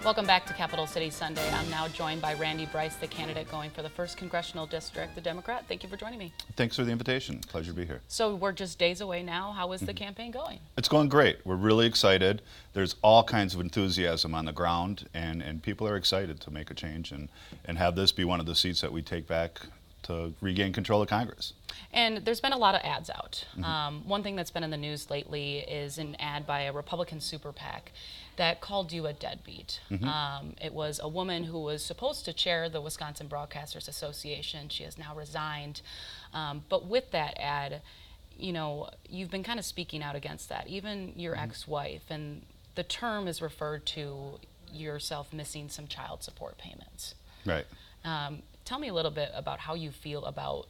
Welcome back to Capital City Sunday. I'm now joined by Randy Bryce, the candidate going for the 1st Congressional District, the Democrat. Thank you for joining me. Thanks for the invitation. Pleasure to be here. So we're just days away now. How is the campaign going? It's going great. We're really excited. There's all kinds of enthusiasm on the ground, and people are excited to make a change and have this be one of the seats that we take back to regain control of Congress. And there's been a lot of ads out. One thing that's been in the news lately is an ad by a Republican super PAC that called you a deadbeat. It was a woman who was supposed to chair the Wisconsin Broadcasters Association. She has now resigned. But with that ad, you know, you've been kind of speaking out against that, even your ex-wife, and the term is referred to yourself missing some child support payments. Right. Tell me a little bit about how you feel about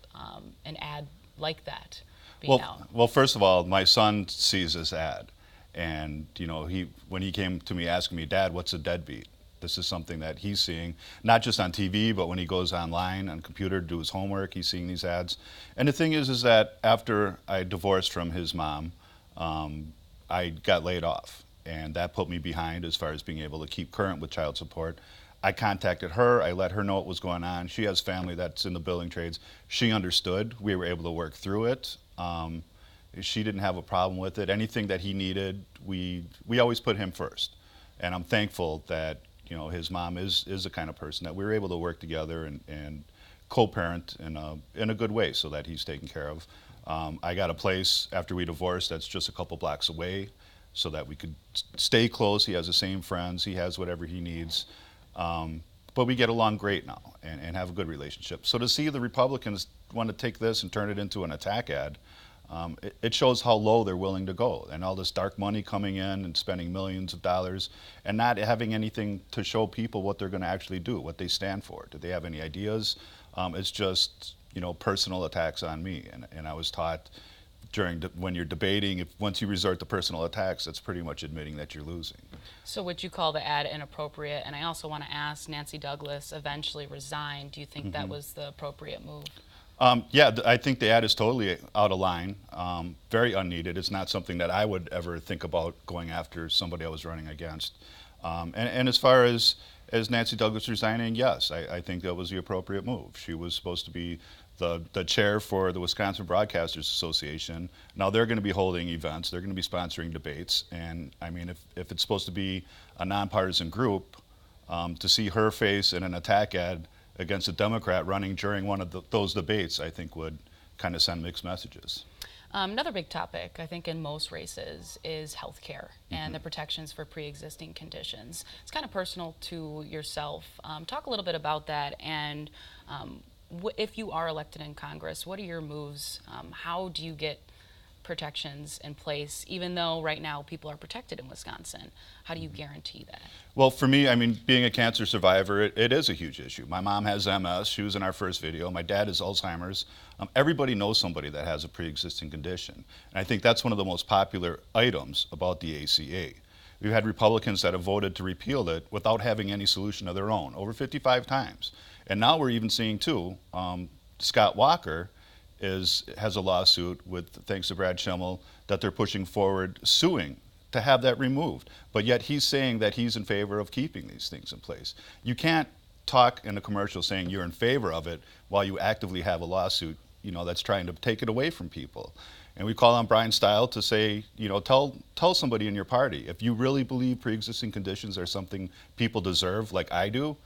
an ad like that being out. Well, first of all, my son sees this ad, and you know, when he came to me asking me, "Dad, what's a deadbeat?" This is something that he's seeing, not just on TV, but when he goes online on computer to do his homework, he's seeing these ads. And the thing is that after I divorced from his mom, I got laid off, and that put me behind as far as being able to keep current with child support. I contacted her. I let her know what was going on. She has family that's in the building trades. She understood. We were able to work through it. She didn't have a problem with it. Anything that he needed, we always put him first. And I'm thankful that, you know, his mom is the kind of person that we were able to work together and co-parent in a good way so that he's taken care of. I got a place after we divorced that's just a couple blocks away so that we could stay close. He has the same friends. He has whatever he needs. But we get along great now and have a good relationship. So to see the Republicans want to take this and turn it into an attack ad, it shows how low they're willing to go. And all this dark money coming in and spending millions of dollars and not having anything to show people what they're going to actually do, what they stand for. Do they have any ideas? It's just, you know, personal attacks on me. And I was taught when you're debating, once you resort to personal attacks, that's pretty much admitting that you're losing. So would you call the ad inappropriate? And I also want to ask, Nancy Douglas eventually resigned. Do you think that was the appropriate move? Yeah, I think the ad is totally out of line, very unneeded. It's not something that I would ever think about going after somebody I was running against. And as far as Nancy Douglas resigning, yes, I think that was the appropriate move. She was supposed to be the chair for the Wisconsin Broadcasters Association. Now they're going to be holding events. They're going to be sponsoring debates. And I mean, if it's supposed to be a nonpartisan group, to see her face in an attack ad against a Democrat running during one of those debates, I think would kind of send mixed messages. Another big topic, I think, in most races is health care and the protections for pre-existing conditions. It's kind of personal to yourself. Talk a little bit about that, and if you are elected in Congress, what are your moves? How do you get protections in place, even though right now people are protected in Wisconsin? How do you guarantee that? Well, for me, I mean, being a cancer survivor, it is a huge issue. My mom has MS. She was in our first video. My dad has Alzheimer's. Everybody knows somebody that has a pre-existing condition. And I think that's one of the most popular items about the ACA. We've had Republicans that have voted to repeal it without having any solution of their own, over 55 times. And now we're even seeing, too, Scott Walker has a lawsuit with, thanks to Brad Schimmel, that they're pushing forward suing to have that removed. But yet he's saying that he's in favor of keeping these things in place. You can't talk in a commercial saying you're in favor of it while you actively have a lawsuit, you know, that's trying to take it away from people. And we call on Brian Stile to say, you know, tell somebody in your party, if you really believe pre-existing conditions are something people deserve, like I do,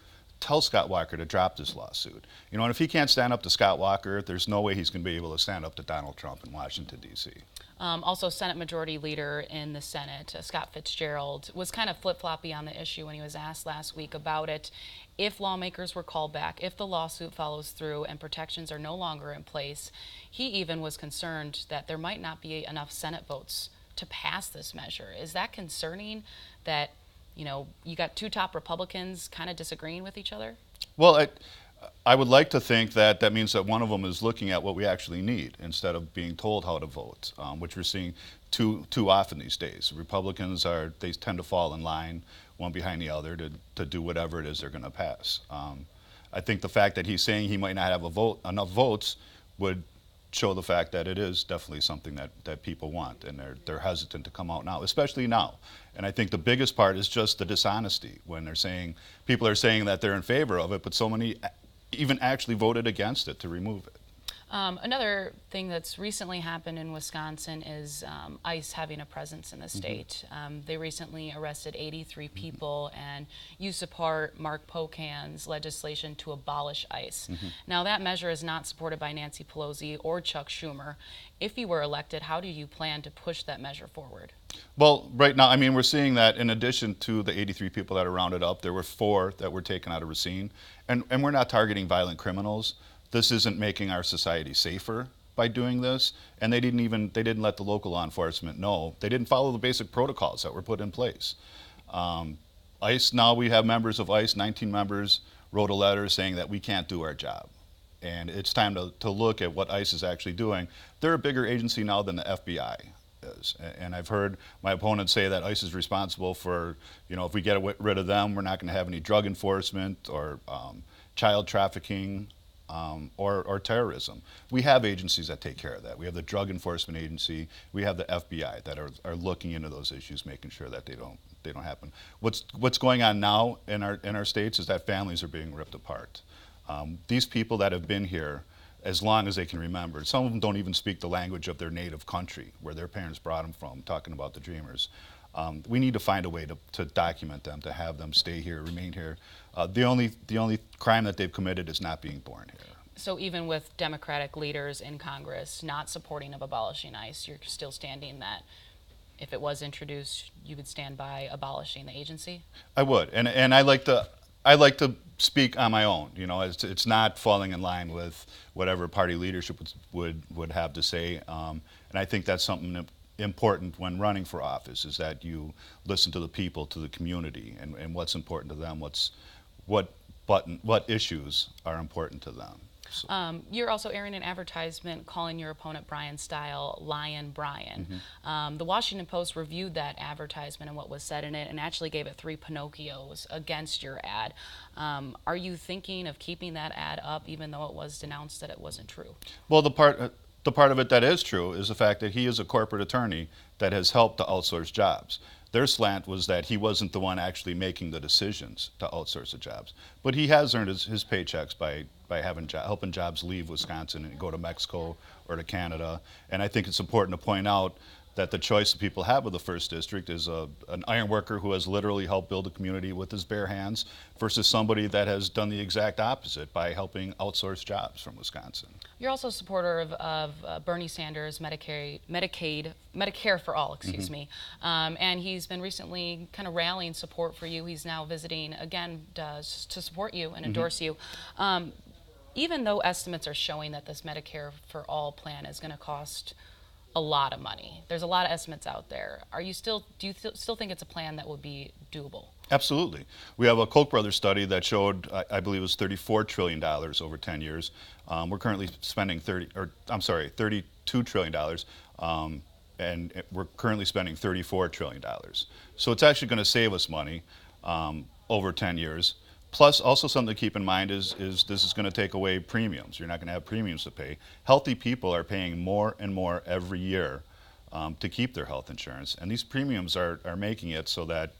tell Scott Walker to drop this lawsuit. You know, and if he can't stand up to Scott Walker, there's no way he's going to be able to stand up to Donald Trump in Washington, D.C. Also, Senate Majority Leader in the Senate, Scott Fitzgerald, was kind of flip-floppy on the issue when he was asked last week about it. If lawmakers were called back, if the lawsuit follows through and protections are no longer in place, he even was concerned that there might not be enough Senate votes to pass this measure. Is that concerning that, you know, you got two top Republicans kind of disagreeing with each other? Well, I would like to think that that means that one of them is looking at what we actually need instead of being told how to vote, which we're seeing too often these days. Republicans they tend to fall in line one behind the other to do whatever it is they're going to pass. I think the fact that he's saying he might not have enough votes would show the fact that it is definitely something that people want, and they're hesitant to come out now, especially now. And I think the biggest part is just the dishonesty when they're saying, people are saying that they're in favor of it, but so many even actually voted against it to remove it. Another thing that's recently happened in Wisconsin is ICE having a presence in the state. They recently arrested 83 people, and you support Mark Pocan's legislation to abolish ICE. Now, that measure is not supported by Nancy Pelosi or Chuck Schumer. If you were elected, how do you plan to push that measure forward? Well, right now, I mean, we're seeing that in addition to the 83 people that are rounded up, there were 4 that were taken out of Racine. And we're not targeting violent criminals. This isn't making our society safer by doing this, and they didn't let the local law enforcement know. They didn't follow the basic protocols that were put in place. ICE, now we have members of ICE, 19 members wrote a letter saying that we can't do our job. And it's time to look at what ICE is actually doing. They're a bigger agency now than the FBI is. And I've heard my opponents say that ICE is responsible for, if we get rid of them, we're not going to have any drug enforcement or child trafficking. Or terrorism. We have agencies that take care of that. We have the Drug Enforcement Agency. We have the FBI that are looking into those issues, making sure that they don't happen. What's going on now in our states is that families are being ripped apart. These people that have been here as long as they can remember, some of them don't even speak the language of their native country, where their parents brought them from, talking about the Dreamers. We need to find a way to document them, to have them stay here, remain here. The only crime that they've committed is not being born here. So even with Democratic leaders in Congress not supporting of abolishing ICE, you're still standing that if it was introduced, you would stand by abolishing the agency? I would, and I like to speak on my own. It's not falling in line with whatever party leadership would have to say, and I think that's something important when running for office, is that you listen to the people, to the community, and what's important to them, what issues are important to them. So. You're also airing an advertisement calling your opponent Brian Style Lion Brian. The Washington Post reviewed that advertisement and what was said in it, and actually gave it 3 Pinocchios against your ad. Are you thinking of keeping that ad up, even though it was denounced that it wasn't true? Well, the part of it that is true is the fact that he is a corporate attorney that has helped to outsource jobs. Their slant was that he wasn't the one actually making the decisions to outsource the jobs. But he has earned his paychecks by helping jobs leave Wisconsin and go to Mexico or to Canada. And I think it's important to point out that the choice that people have of the first district is an iron worker who has literally helped build a community with his bare hands versus somebody that has done the exact opposite by helping outsource jobs from Wisconsin. You're also a supporter of Bernie Sanders' Medicare for All, excuse me, and he's been recently kind of rallying support for you. He's now visiting again to support you and endorse you. Even though estimates are showing that this Medicare for All plan is going to cost a lot of money, there's a lot of estimates out there. Do you still think it's a plan that would be doable? Absolutely. We have a Koch brothers study that showed, I believe it was $34 trillion over 10 years. We're currently spending $32 trillion, and we're currently spending $34 trillion. So it's actually going to save us money over 10 years. Plus, also something to keep in mind is this is going to take away premiums. You're not going to have premiums to pay. Healthy people are paying more and more every year to keep their health insurance, and these premiums are making it so that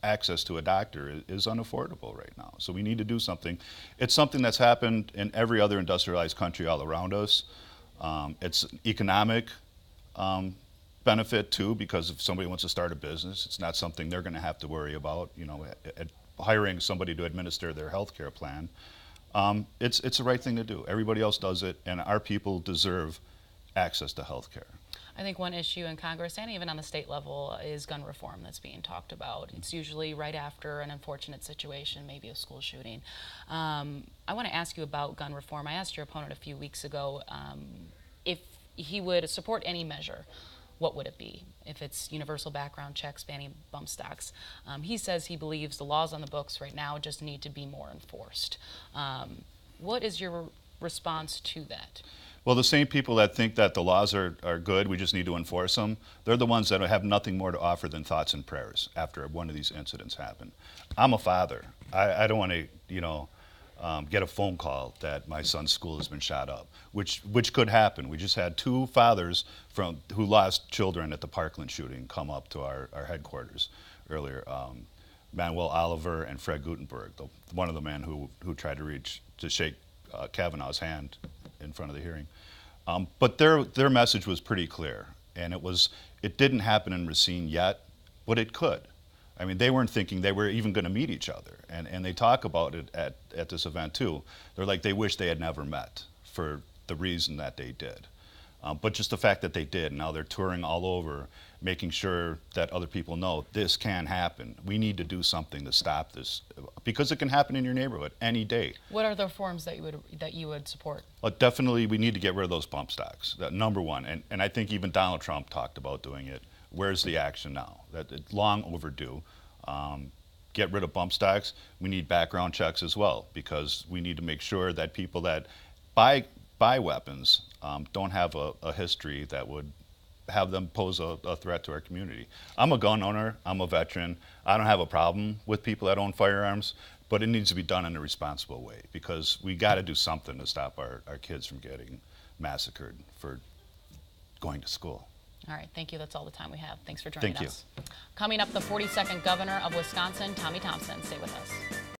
access to a doctor is unaffordable right now. So we need to do something. It's something that's happened in every other industrialized country all around us. It's an economic benefit too, because if somebody wants to start a business, it's not something they're going to have to worry about, hiring somebody to administer their health care plan. It's the right thing to do. Everybody else does it, and our people deserve access to health care. I think one issue in Congress and even on the state level is gun reform that's being talked about. It's usually right after an unfortunate situation, maybe a school shooting. I want to ask you about gun reform. I asked your opponent a few weeks ago if he would support any measure. What would it be? If it's universal background checks, banning bump stocks. He says he believes the laws on the books right now just need to be more enforced. What is your response to that? Well, the same people that think that the laws are good, we just need to enforce them, they're the ones that have nothing more to offer than thoughts and prayers after one of these incidents happen. I'm a father. I don't want to, get a phone call that my son's school has been shot up, which could happen. We just had 2 fathers who lost children at the Parkland shooting come up to our headquarters earlier. Manuel Oliver and Fred Gutenberg, one of the men who tried to shake Kavanaugh's hand in front of the hearing. But their message was pretty clear, and it didn't happen in Racine yet, but it could. I mean, they weren't thinking they were even going to meet each other, and they talk about it at this event too. They're like, they wish they had never met for the reason that they did. But just the fact that they did, now they're touring all over, making sure that other people know this can happen. We need to do something to stop this, because it can happen in your neighborhood any day. What are the reforms that you would support? Well, definitely, we need to get rid of those bump stocks. Number one, and I think even Donald Trump talked about doing it. Where's the action now? That it's long overdue. Get rid of bump stocks. We need background checks as well, because we need to make sure that people that buy weapons don't have a history that would have them pose a threat to our community. I'm a gun owner. I'm a veteran. I don't have a problem with people that own firearms, but it needs to be done in a responsible way, because we got to do something to stop our kids from getting massacred for going to school. All right, thank you. That's all the time we have. Thanks for joining us. Thank you. Coming up, the 42nd governor of Wisconsin, Tommy Thompson. Stay with us.